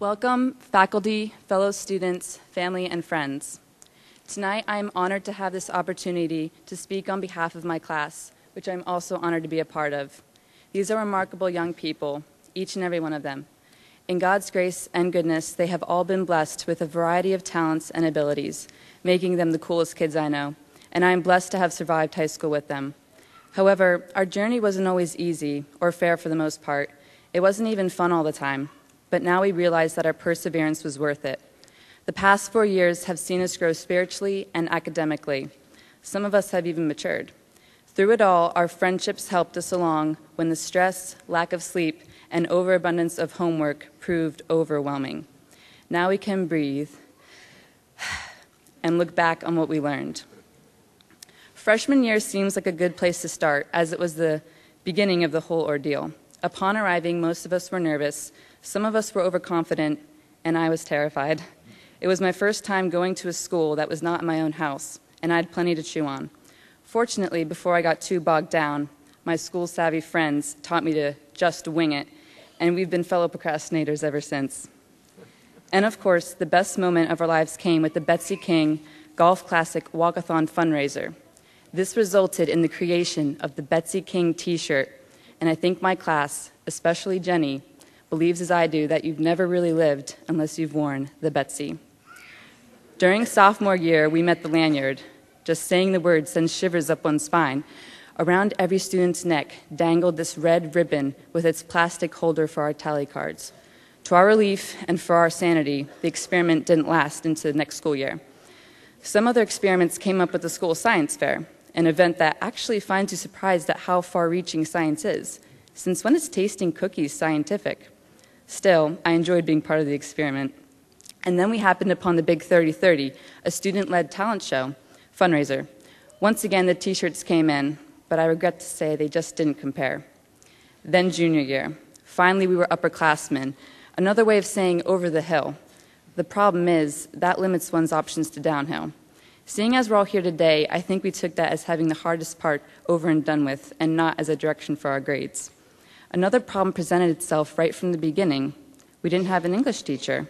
Welcome, faculty, fellow students, family, and friends. Tonight, I am honored to have this opportunity to speak on behalf of my class, which I'm also honored to be a part of. These are remarkable young people, each and every one of them. In God's grace and goodness, they have all been blessed with a variety of talents and abilities, making them the coolest kids I know, and I am blessed to have survived high school with them. However, our journey wasn't always easy or fair for the most part. It wasn't even fun all the time, but now we realize that our perseverance was worth it. The past 4 years have seen us grow spiritually and academically. Some of us have even matured. Through it all, our friendships helped us along when the stress, lack of sleep, and overabundance of homework proved overwhelming. Now we can breathe and look back on what we learned. Freshman year seems like a good place to start, as it was the beginning of the whole ordeal. Upon arriving, most of us were nervous, some of us were overconfident, and I was terrified. It was my first time going to a school that was not in my own house, and I had plenty to chew on. Fortunately, before I got too bogged down, my school-savvy friends taught me to just wing it, and we've been fellow procrastinators ever since. And of course, the best moment of our lives came with the Betsy King Golf Classic Walkathon fundraiser. This resulted in the creation of the Betsy King t-shirt, and I think my class, especially Jenny, believes as I do that you've never really lived unless you've worn the Betsy. During sophomore year, we met the lanyard. Just saying the words sends shivers up one's spine. Around every student's neck dangled this red ribbon with its plastic holder for our tally cards. To our relief and for our sanity, the experiment didn't last into the next school year. Some other experiments came up at the school science fair, an event that actually finds you surprised at how far-reaching science is. Since when is tasting cookies scientific? Still, I enjoyed being part of the experiment. And then we happened upon the Big 30-30, a student-led talent show fundraiser. Once again, the t-shirts came in, but I regret to say they just didn't compare. Then junior year. Finally, we were upperclassmen, another way of saying over the hill. The problem is, that limits one's options to downhill. Seeing as we're all here today, I think we took that as having the hardest part over and done with, and not as a direction for our grades. Another problem presented itself right from the beginning. We didn't have an English teacher,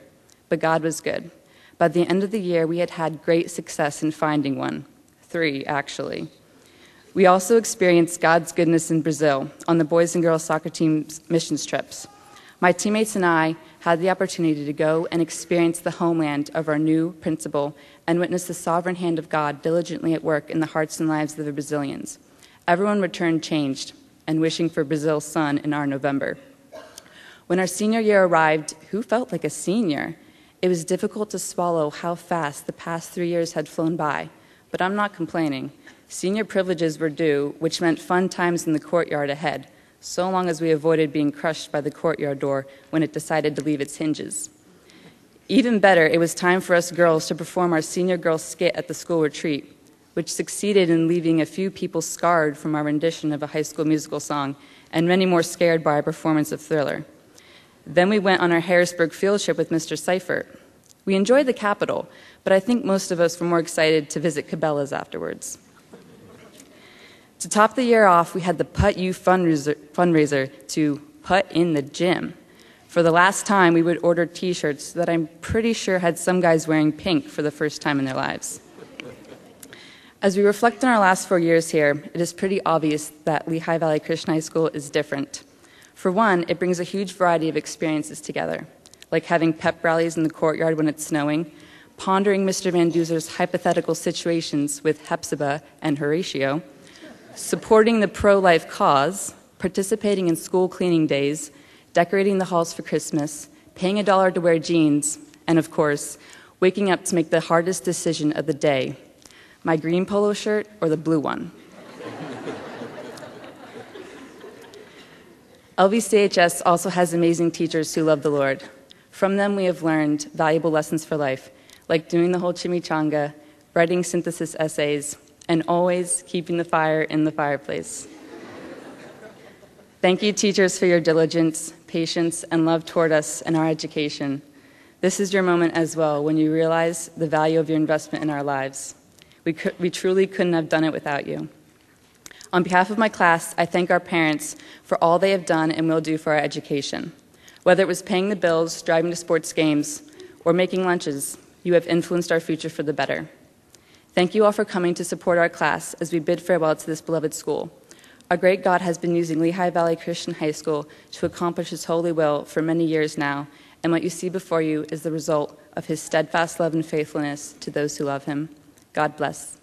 but God was good. By the end of the year, we had had great success in finding one. 3, actually. We also experienced God's goodness in Brazil on the boys and girls soccer team's missions trips. My teammates and I had the opportunity to go and experience the homeland of our new principal and witness the sovereign hand of God diligently at work in the hearts and lives of the Brazilians. Everyone returned changed and wishing for Brazil's sun in our November. When our senior year arrived, who felt like a senior? It was difficult to swallow how fast the past 3 years had flown by, but I'm not complaining. Senior privileges were due, which meant fun times in the courtyard ahead, so long as we avoided being crushed by the courtyard door when it decided to leave its hinges. Even better, it was time for us girls to perform our senior girls skit at the school retreat, which succeeded in leaving a few people scarred from our rendition of a High School Musical song, and many more scared by our performance of Thriller. Then we went on our Harrisburg field trip with Mr. Seifert. We enjoyed the Capitol, but I think most of us were more excited to visit Cabela's afterwards. To top the year off, we had the Putt You fundraiser to putt in the gym. For the last time, we would order t-shirts that I'm pretty sure had some guys wearing pink for the first time in their lives. As we reflect on our last 4 years here, it is pretty obvious that Lehigh Valley Christian High School is different. For one, it brings a huge variety of experiences together, like having pep rallies in the courtyard when it's snowing, pondering Mr. Van Duzer's hypothetical situations with Hepzibah and Horatio, supporting the pro-life cause, participating in school cleaning days, decorating the halls for Christmas, paying $1 to wear jeans, and of course, waking up to make the hardest decision of the day, my green polo shirt or the blue one. LVCHS also has amazing teachers who love the Lord. From them, we have learned valuable lessons for life, like doing the whole chimichanga, writing synthesis essays, and always keeping the fire in the fireplace. Thank you, teachers, for your diligence, patience, and love toward us and our education. This is your moment as well when you realize the value of your investment in our lives. We truly couldn't have done it without you. On behalf of my class, I thank our parents for all they have done and will do for our education. Whether it was paying the bills, driving to sports games, or making lunches, you have influenced our future for the better. Thank you all for coming to support our class as we bid farewell to this beloved school. Our great God has been using Lehigh Valley Christian High School to accomplish His holy will for many years now, and what you see before you is the result of His steadfast love and faithfulness to those who love Him. God bless.